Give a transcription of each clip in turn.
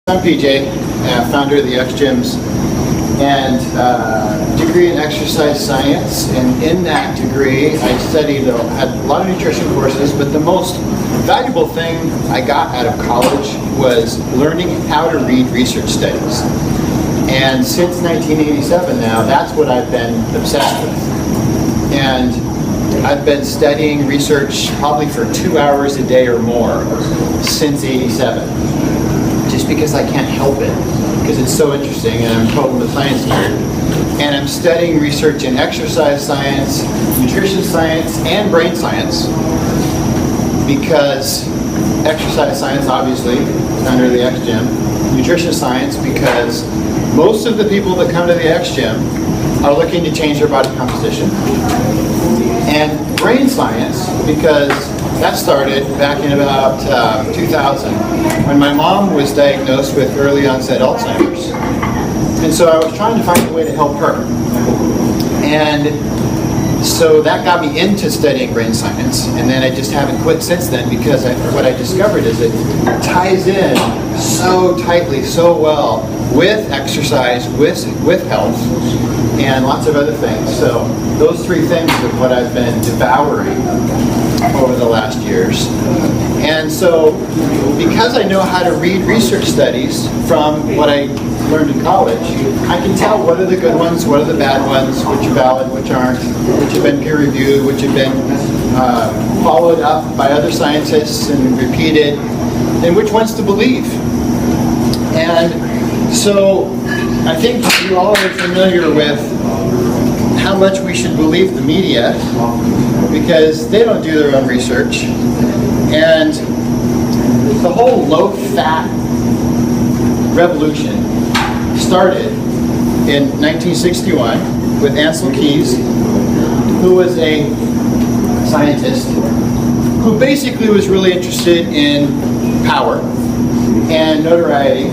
I'm PJ, founder of the X Gyms, and degree in exercise science. And in that degree, I had a lot of nutrition courses, but the most valuable thing I got out of college was learning how to read research studies. And since 1987 now, that's what I've been obsessed with. And I've been studying research probably for 2 hours a day or more since '87. Just because I can't help it, because it's so interesting, and I'm told I'm a science nerd. And I'm studying research in exercise science, nutrition science, and brain science, because exercise science, obviously, under the X Gym, nutrition science, because most of the people that come to the X Gym are looking to change their body composition, and brain science, because that started back in about 2000 when my mom was diagnosed with early onset Alzheimer's. And so I was trying to find a way to help her. And so that got me into studying brain science. And then I just haven't quit since then, because what I discovered is it ties in so tightly, so well with exercise, with health, and lots of other things. So those three things are what I've been devouring over the last years. And so because I know how to read research studies from what I learned in college, I can tell what are the good ones, what are the bad ones, which are valid, which aren't, which have been peer reviewed, which have been followed up by other scientists and repeated, and which ones to believe. And so I think you all are familiar with how much we should believe the media, because they don't do their own research. And the whole low-fat revolution started in 1961 with Ancel Keys, who was a scientist who basically was really interested in power and notoriety.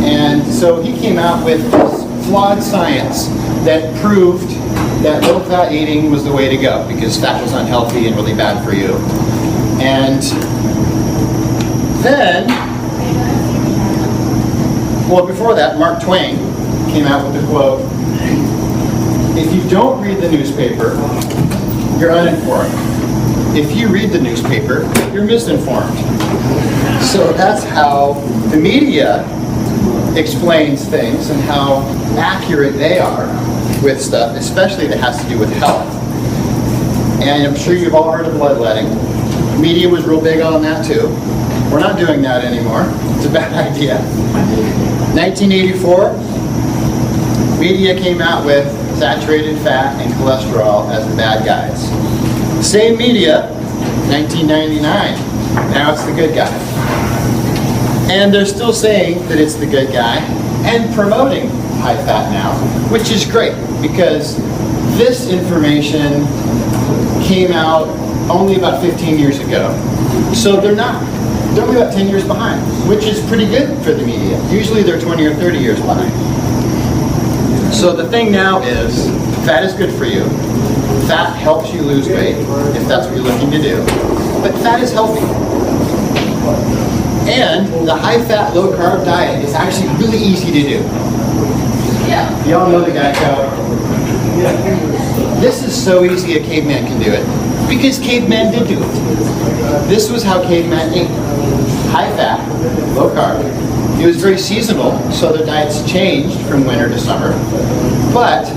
And so he came out with this flawed science that proved that low-fat eating was the way to go, because fat was unhealthy and really bad for you. And then, well, before that, Mark Twain came out with the quote, "If you don't read the newspaper, you're uninformed. If you read the newspaper, you're misinformed." So that's how the media explains things and how accurate they are with stuff, especially that has to do with health. And I'm sure you've all heard of bloodletting. Media was real big on that too. We're not doing that anymore. It's a bad idea. 1984, media came out with saturated fat and cholesterol as the bad guys. Same media, 1999, now it's the good guy. And they're still saying that it's the good guy and promoting high fat now, which is great, because this information came out only about 15 years ago. So they're only about 10 years behind, which is pretty good for the media. Usually they're 20 or 30 years behind. So the thing now is, fat is good for you. Fat helps you lose weight, if that's what you're looking to do. But fat is healthy. And the high-fat, low-carb diet is actually really easy to do. Yeah. Y'all know the guy code. This is so easy a caveman can do it, because cavemen did do it. This was how cavemen ate. High-fat, low-carb. It was very seasonal, so their diets changed from winter to summer. But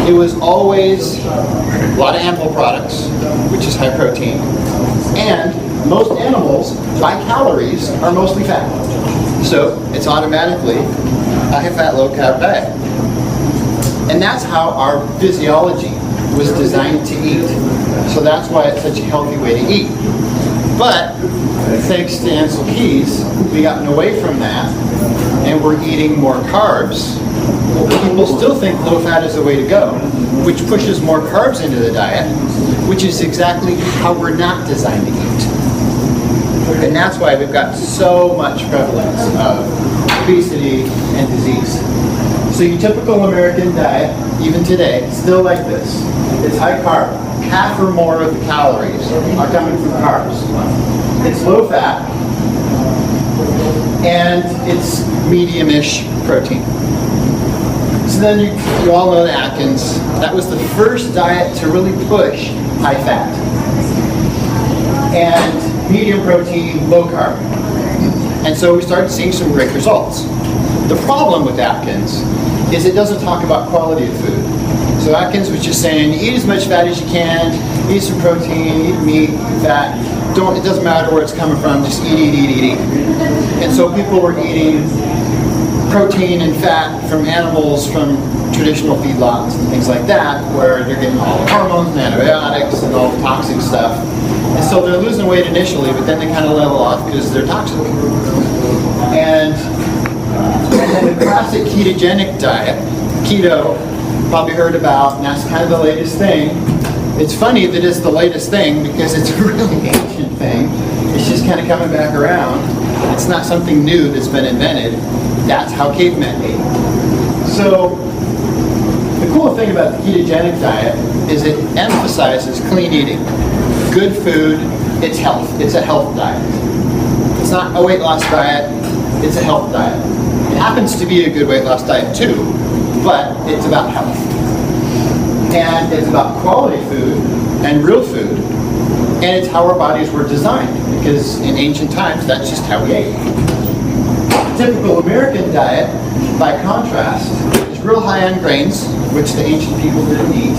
it was always a lot of animal products, which is high protein. And most animals, by calories, are mostly fat. So it's automatically a high-fat, low-carb diet. And that's how our physiology was designed to eat. So that's why it's such a healthy way to eat. But thanks to Ancel Keys, we've gotten away from that, and we're eating more carbs. People still think low-fat is the way to go, which pushes more carbs into the diet, which is exactly how we're not designed to eat. And that's why we've got so much prevalence of obesity and disease. So your typical American diet, even today, is still like this. It's high carb. Half or more of the calories are coming from carbs. It's low fat. and it's medium-ish protein. So then you all know the Atkins. That was the first diet to really push high fat and medium protein, low carb. And so we started seeing some great results. The problem with Atkins is it doesn't talk about quality of food. So Atkins was just saying, eat as much fat as you can, eat some protein, eat meat, fat. It doesn't matter where it's coming from, just eat. And so people were eating protein and fat from animals, from traditional feedlots and things like that, where they're getting all the hormones and antibiotics and all the toxic stuff. And so they're losing weight initially, but then they kind of level off because they're toxic. And then the classic ketogenic diet, keto, probably heard about, and that's kind of the latest thing. It's funny that it's the latest thing because it's a really ancient thing. It's just kind of coming back around. It's not something new that's been invented. That's how cavemen ate. So the cool thing about the ketogenic diet is it emphasizes clean eating, good food, it's health. It's a health diet. It's not a weight loss diet, it's a health diet. It happens to be a good weight loss diet too, but it's about health. And it's about quality food and real food, and it's how our bodies were designed, because in ancient times, that's just how we ate. The typical American diet, by contrast, is real high on grains, which the ancient people didn't eat,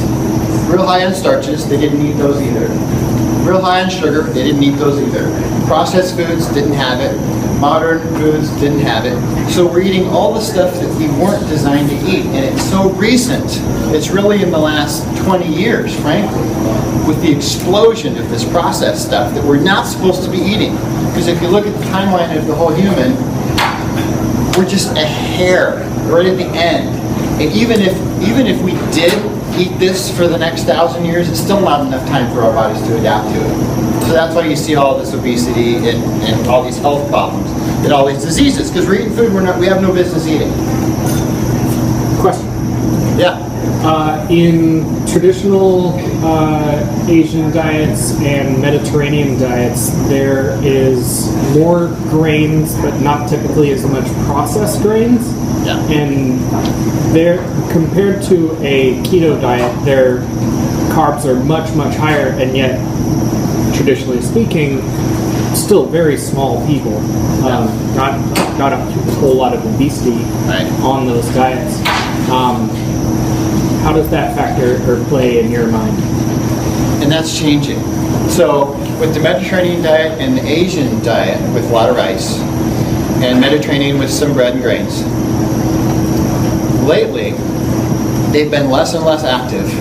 real high on starches, they didn't eat those either, real high on sugar, they didn't eat those either, processed foods didn't have it, modern foods didn't have it. So we're eating all the stuff that we weren't designed to eat, and it's so recent. It's really in the last 20 years, frankly, with the explosion of this processed stuff that we're not supposed to be eating. Because if you look at the timeline of the whole human, we're just a hair right at the end. And even if we did eat this for the next 1,000 years, it's still not enough time for our bodies to adapt to it. So that's why you see all this obesity and all these health problems and all these diseases, because we're eating food we have no business eating. Question. Yeah. In traditional Asian diets and Mediterranean diets, there is more grains, but not typically as much processed grains. Yeah. And they're, compared to a keto diet, their carbs are much, much higher, and yet, traditionally speaking, still very small people. Not a whole lot of obesity on those diets. How does that factor or play in your mind? And that's changing. So with the Mediterranean diet and the Asian diet with a lot of rice, and Mediterranean with some bread and grains, lately they've been less and less active,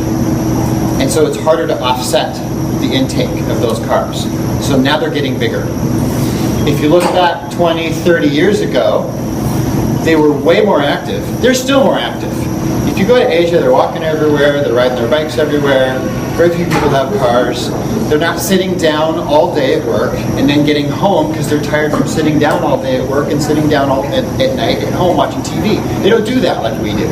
and so it's harder to offset the intake of those carbs. So now they're getting bigger. If you look back 20, 30 years ago, they were way more active. They're still more active. If you go to Asia, they're walking everywhere, they're riding their bikes everywhere, very few people have cars. They're not sitting down all day at work and then getting home because they're tired from sitting down all day at work and sitting down at night at home watching TV. They don't do that like we do.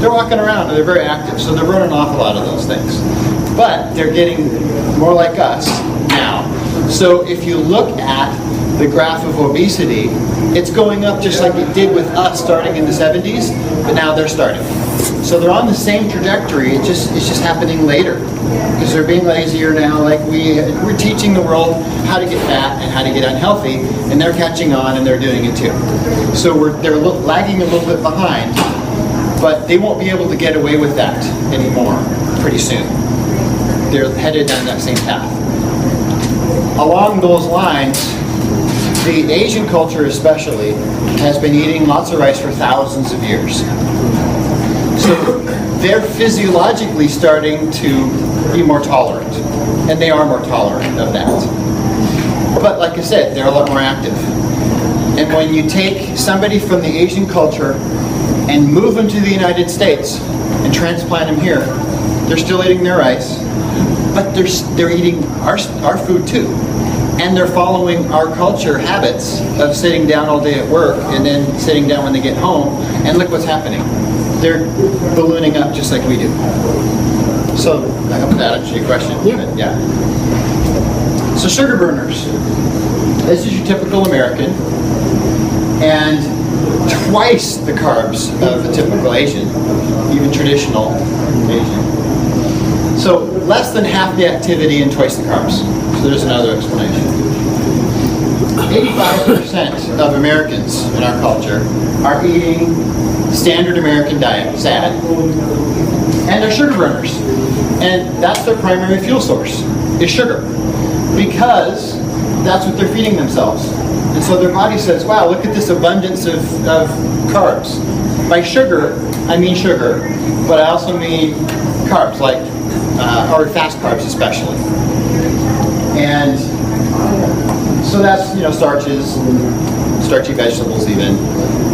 They're walking around and they're very active, so they're running off a lot of those things. But they're getting more like us now. So if you look at the graph of obesity, it's going up just like it did with us starting in the 70s, but now they're starting. So they're on the same trajectory, it's just happening later. Because they're being lazier now, like we're teaching the world how to get fat and how to get unhealthy, and they're catching on and they're doing it too. So they're lagging a little bit behind, but they won't be able to get away with that anymore pretty soon. They're headed down that same path. Along those lines, the Asian culture especially has been eating lots of rice for thousands of years. So they're physiologically starting to be more tolerant, and they are more tolerant of that. But like I said, they're a lot more active. And when you take somebody from the Asian culture and move them to the United States and transplant them here, they're still eating their rice, but they're eating our food too. And they're following our culture habits of sitting down all day at work and then sitting down when they get home, and look what's happening. They're ballooning up just like we do. So I hope that answers your question. Yeah. So sugar burners. This is your typical American. and twice the carbs of a typical Asian, even traditional Asian. So less than half the activity and twice the carbs. So there's another explanation. 85% of Americans in our culture are eating standard American diet, SAD, and they're sugar burners. And that's their primary fuel source, is sugar. Because that's what they're feeding themselves. And so their body says, wow, look at this abundance of carbs. By sugar, I mean sugar, but I also mean carbs, like, or fast carbs especially. And so that's, starches, starchy vegetables even,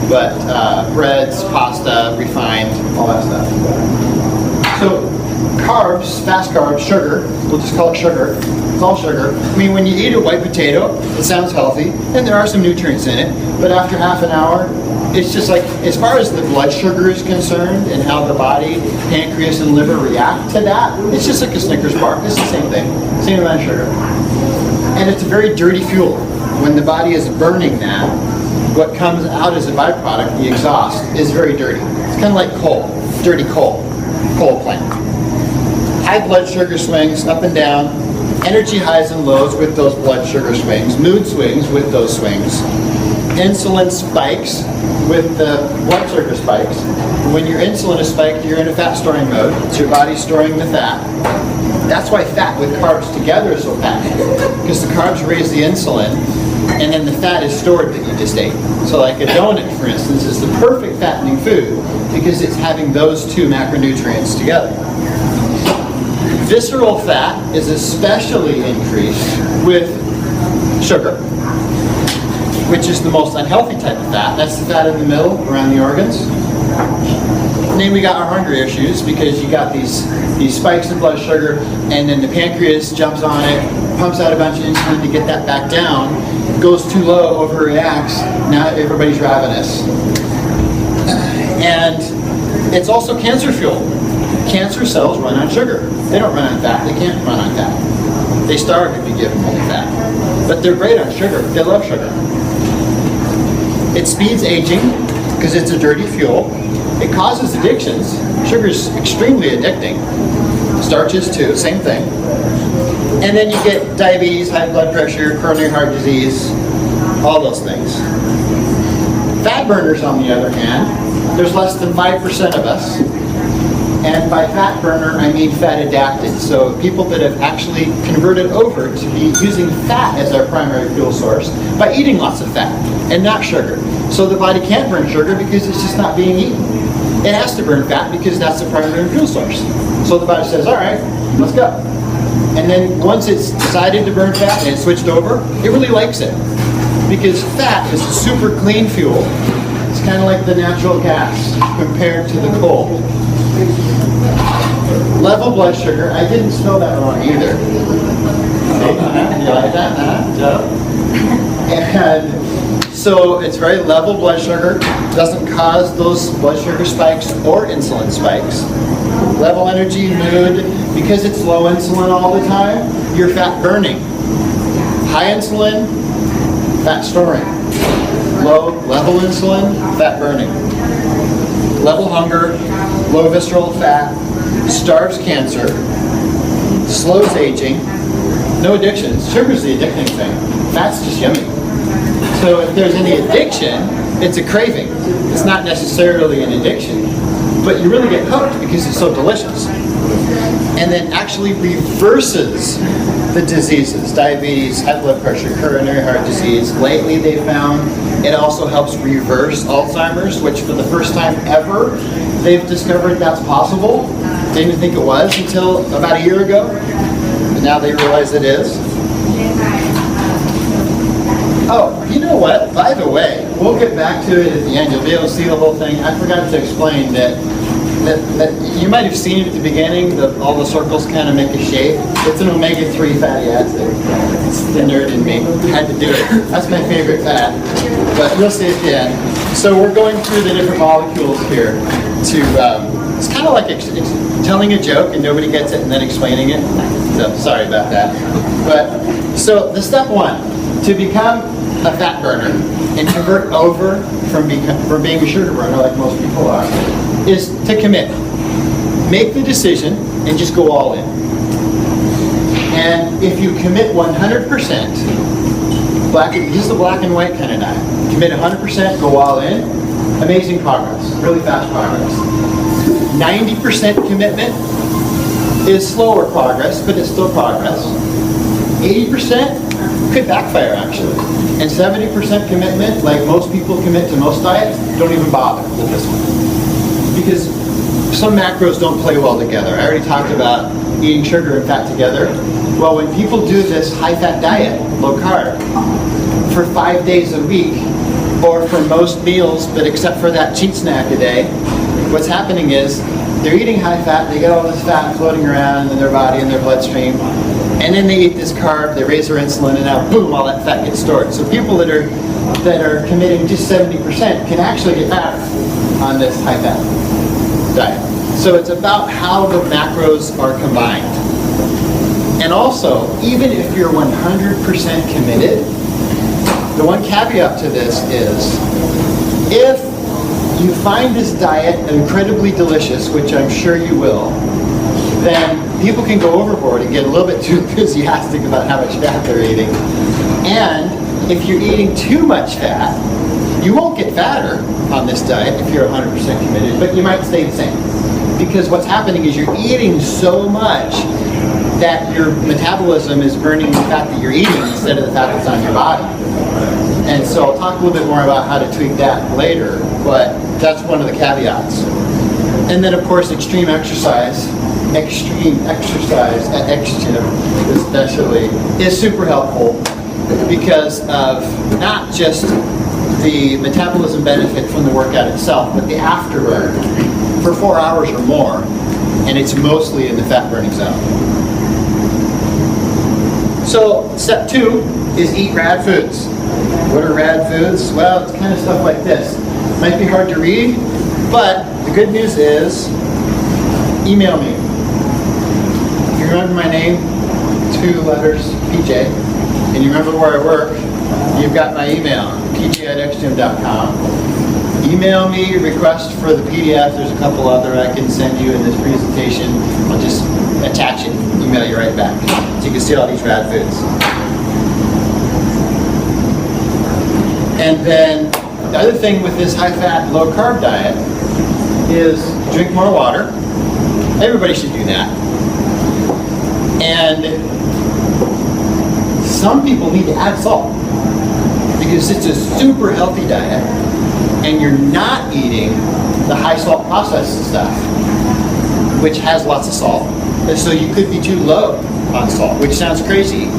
but breads, pasta, refined, all that stuff. So carbs, fast carbs, sugar, we'll just call it sugar. It's all sugar. I mean, when you eat a white potato, it sounds healthy, and there are some nutrients in it, but after half an hour, it's just like, as far as the blood sugar is concerned and how the body, pancreas, and liver react to that, it's just like a Snickers bar. It's the same thing, same amount of sugar. And it's a very dirty fuel. When the body is burning that, what comes out as a byproduct, the exhaust, is very dirty. It's kind of like coal, dirty coal plant. High blood sugar swings up and down, energy highs and lows with those blood sugar swings, mood swings with those swings, insulin spikes with the blood sugar spikes. When your insulin is spiked, you're in a fat storing mode. It's your body storing the fat. That's why fat with carbs together is so fattening, because the carbs raise the insulin, and then the fat is stored that you just ate. So like a donut, for instance, is the perfect fattening food because it's having those two macronutrients together. Visceral fat is especially increased with sugar, which is the most unhealthy type of fat. That's the fat in the middle, around the organs. And then we got our hunger issues because you got these spikes in blood sugar, and then the pancreas jumps on it, pumps out a bunch of insulin to get that back down, goes too low, overreacts, now everybody's ravenous. And it's also cancer fuel. Cancer cells run on sugar. They don't run on fat. They can't run on fat. They starve if you give them only fat. But they're great on sugar. They love sugar. It speeds aging because it's a dirty fuel. It causes addictions. Sugar's extremely addicting. Starches too, same thing. And then you get diabetes, high blood pressure, coronary heart disease, all those things. Fat burners, on the other hand, there's less than 5% of us. And by fat burner, I mean fat adapted. So people that have actually converted over to be using fat as our primary fuel source by eating lots of fat and not sugar. So the body can't burn sugar because it's just not being eaten. It has to burn fat because that's the primary fuel source. So the body says, all right, let's go. And then once it's decided to burn fat and it's switched over, it really likes it. Because fat is a super clean fuel. It's kind of like the natural gas compared to the coal. Level blood sugar, I didn't spell that wrong either. You like that? And so it's very level blood sugar, doesn't cause those blood sugar spikes or insulin spikes. Level energy, mood, because it's low insulin all the time, you're fat burning. High insulin, fat storing. Low level insulin, fat burning. Level hunger, low visceral fat, starves cancer, slows aging, no addictions. Sugar's the addicting thing. Fat's just yummy. So if there's any addiction, it's a craving. It's not necessarily an addiction, but you really get hooked because it's so delicious. And then actually reverses the diseases, diabetes, high blood pressure, coronary heart disease. Lately they found it also helps reverse Alzheimer's, which for the first time ever, they've discovered that's possible. They didn't think it was until about a year ago, but now they realize it is. Oh, you know what? By the way, we'll get back to it at the end. You'll be able to see the whole thing. I forgot to explain that you might have seen it at the beginning, all the circles kind of make a shape. It's an omega-3 fatty acid. It's the nerd in me. Had to do it. That's my favorite fat. But you'll see at the end. So we're going through the different molecules here to, it's kind of like telling a joke and nobody gets it and then explaining it. So sorry about that. But, so the step one, to become a fat burner and convert over from being a sugar burner, like most people are, is to commit. Make the decision and just go all in. And if you commit 100%, this is the black and white kind of diet. Commit 100%, go all in, amazing progress, really fast progress. 90% commitment is slower progress, but it's still progress. 80% could backfire actually. And 70% commitment, like most people commit to most diets, don't even bother with this one. Because some macros don't play well together. I already talked about eating sugar and fat together. Well, when people do this high-fat diet, low carb, for 5 days a week, or for most meals, but except for that cheat snack a day, what's happening is they're eating high fat, they get all this fat floating around in their body, in their bloodstream, and then they eat this carb, they raise their insulin, and now boom, all that fat gets stored. So people that are committing just 70% can actually get fatter on this high fat diet. So it's about how the macros are combined. And also, even if you're 100% committed, the one caveat to this is, if you find this diet incredibly delicious, which I'm sure you will, then people can go overboard and get a little bit too enthusiastic about how much fat they're eating. And if you're eating too much fat, you won't get fatter on this diet if you're 100% committed, but you might stay the same. Because what's happening is you're eating so much that your metabolism is burning the fat that you're eating instead of the fat that's on your body. And so I'll talk a little bit more about how to tweak that later, but that's one of the caveats. And then of course extreme exercise at X-Gym especially is super helpful because of not just the metabolism benefit from the workout itself, but the afterburn for 4 hours or more, and it's mostly in the fat burning zone. So step 2 is eat rad foods. What are rad foods? Well, it's kind of stuff like this. Might be hard to read, but the good news is, email me. If you remember my name, 2 letters, PJ, and you remember where I work, you've got my email, pj@xgym.com. Email me, request for the PDF. There's a couple other I can send you in this presentation. I'll just attach it, email you right back. So you can see all these rad foods. And then the other thing with this high-fat, low-carb diet is drink more water. Everybody should do that. And some people need to add salt because it's a super healthy diet and you're not eating the high-salt processed stuff, which has lots of salt. And so you could be too low on salt, which sounds crazy.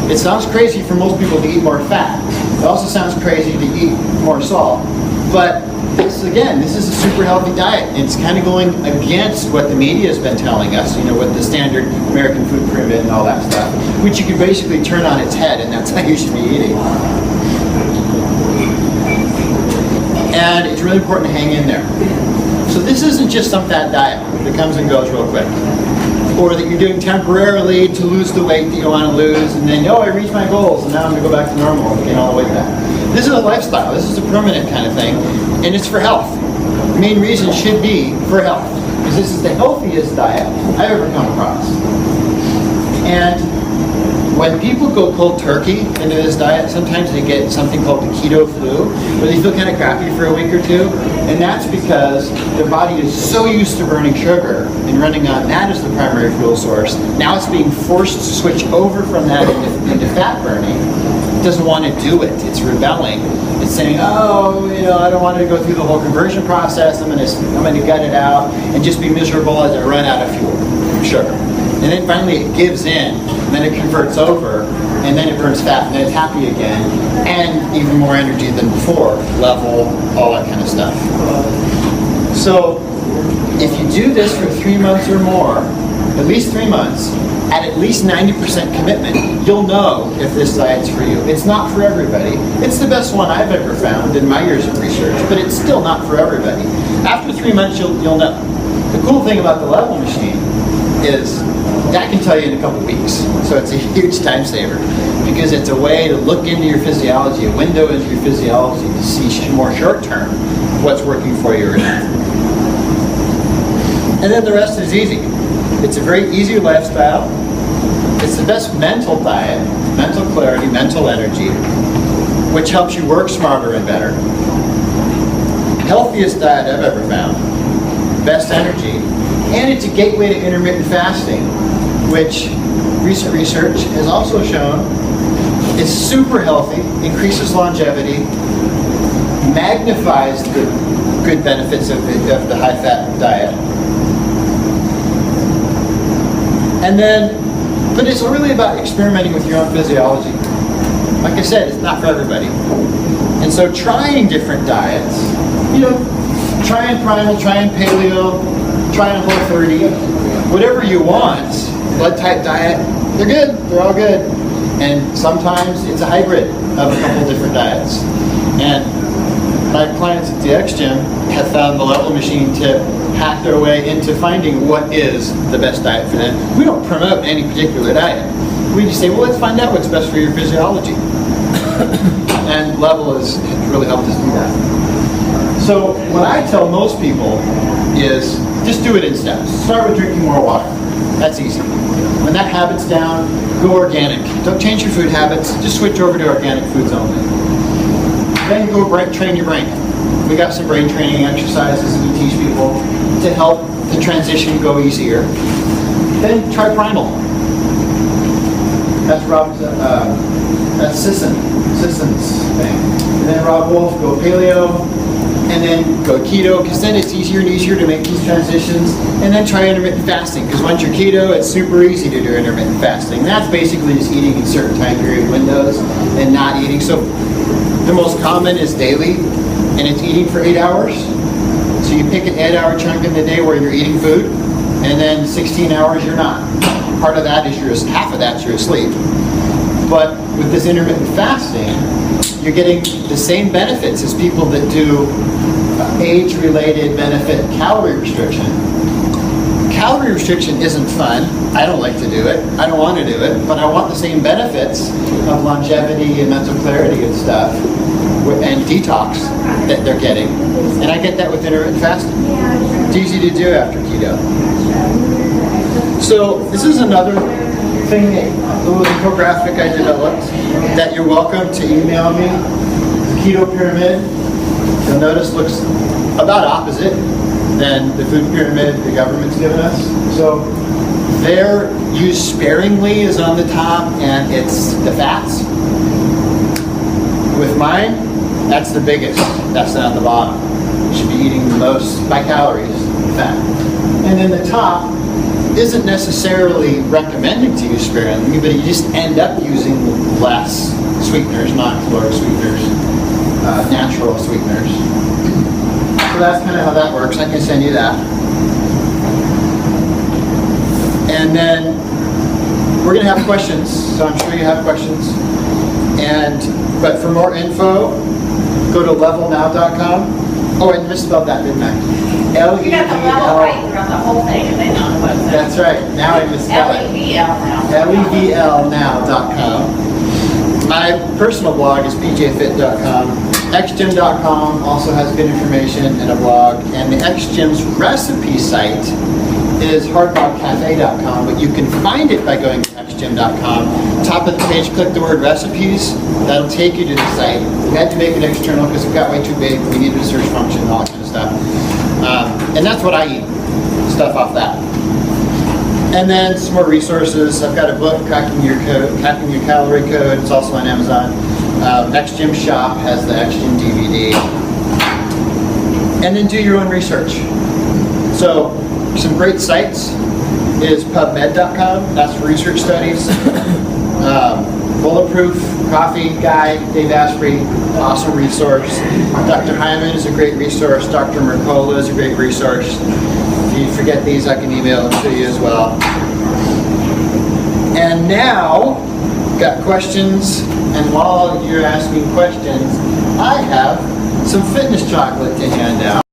It sounds crazy for most people to eat more fat. It also sounds crazy to eat more salt. But this is a super healthy diet. And it's kind of going against what the media has been telling us, with the standard American food pyramid and all that stuff, which you can basically turn on its head, and that's how you should be eating. And it's really important to hang in there. So this isn't just some fat diet that comes and goes real quick, or that you're doing temporarily to lose the weight that you want to lose, and then, I reached my goals, and now I'm going to go back to normal and gain all the weight back. This is a lifestyle. This is a permanent kind of thing, and it's for health. The main reason should be for health, because this is the healthiest diet I've ever come across. And when people go cold turkey into this diet, sometimes they get something called the keto flu, where they feel kind of crappy for a week or two, and that's because their body is so used to burning sugar and running on that as the primary fuel source. Now it's being forced to switch over from that into fat burning. It doesn't want to do it. It's rebelling. It's saying, I don't want to go through the whole conversion process. I'm going to gut it out and just be miserable as I run out of fuel from sugar. And then finally it gives in, and then it converts over, and then it burns fat, and then it's happy again, and even more energy than before, Levl, all that kind of stuff. So if you do this for 3 months or more, at least 3 months, at least 90% commitment, you'll know if this diet's for you. It's not for everybody. It's the best one I've ever found in my years of research, but it's still not for everybody. After 3 months, you'll know. The cool thing about the Levl machine is, that can tell you in a couple weeks. So it's a huge time saver because it's a way to look into your physiology, a window into your physiology to see more short term what's working for you or not. And then the rest is easy. It's a very easy lifestyle. It's the best mental diet, mental clarity, mental energy, which helps you work smarter and better. Healthiest diet I've ever found. Best energy. And it's a gateway to intermittent fasting, which recent research has also shown is super healthy, increases longevity, magnifies the good benefits of the high-fat diet. And then, but it's really about experimenting with your own physiology. Like I said, it's not for everybody. And so trying different diets, trying primal, trying paleo, trying Whole30, whatever you want, blood type diet, they're good, they're all good. And sometimes it's a hybrid of a couple different diets. And my clients at the X Gym have found the Levl machine to hack their way into finding what is the best diet for them. We don't promote any particular diet. We just say, well, let's find out what's best for your physiology. And Levl has really helped us do that. So what I tell most people is just do it in steps. Start with drinking more water. That's easy. When that habit's down, go organic. Don't change your food habits. Just switch over to organic foods only. Then go train your brain. We got some brain training exercises that we teach people to help the transition go easier. Then try primal. That's Rob's, that's Sisson's thing. And then Rob Wolf, go paleo. And then go keto, because then it's easier and easier to make these transitions. And then try intermittent fasting, because once you're keto, it's super easy to do intermittent fasting. That's basically just eating in certain time period windows and not eating. So the most common is daily, and it's eating for 8 hours. So you pick an 8-hour chunk in the day where you're eating food, and then 16 hours you're not. Part of that is half of that you're asleep. But with this intermittent fasting, you're getting the same benefits as people that do age-related benefit calorie restriction. Calorie restriction isn't fun. I don't like to do it. I don't want to do it. But I want the same benefits of longevity and mental clarity and stuff and detox that they're getting. And I get that with intermittent fasting. It's easy to do after keto. So this is another thing, a little infographic I developed that you're welcome to email me. The keto pyramid, you'll notice, looks about opposite than the food pyramid the government's given us. So their use sparingly is on the top, and it's the fats. With mine, that's the biggest. That's down at the bottom. You should be eating the most by calories, fat. And then the top isn't necessarily recommended to use sparingly, but you just end up using less sweeteners, not caloric sweeteners, natural sweeteners. So that's kind of how that works. I can send you that. And then we're going to have questions, so I'm sure you have questions. But for more info, go to levlnow.com. Oh, I misspelled that, didn't I? L-E-V-L. You got the level right from the whole thing, and then on the website. That's right. Now I misspelled it. Levl now. Levlnow.com. My personal blog is bjfit.com. xgym.com also has good information and a blog. And the xgym's recipe site is hardbogcafe.com, but you can find it by going to xgym.com. Top of the page, click the word recipes. That'll take you to the site. We had to make it external because it got way too big. We needed a search function and all that kind of stuff. And that's what I eat, stuff off that. And then some more resources. I've got a book, Cracking Your Calorie Code. It's also on Amazon. XGym Shop has the XGym DVD. And then do your own research. So some great sites is PubMed.com. That's for research studies. Bulletproof Coffee Guy, Dave Asprey, awesome resource. Dr. Hyman is a great resource. Dr. Mercola is a great resource. If you forget these, I can email them to you as well. And now, got questions, and while you're asking questions, I have some fitness chocolate to hand out.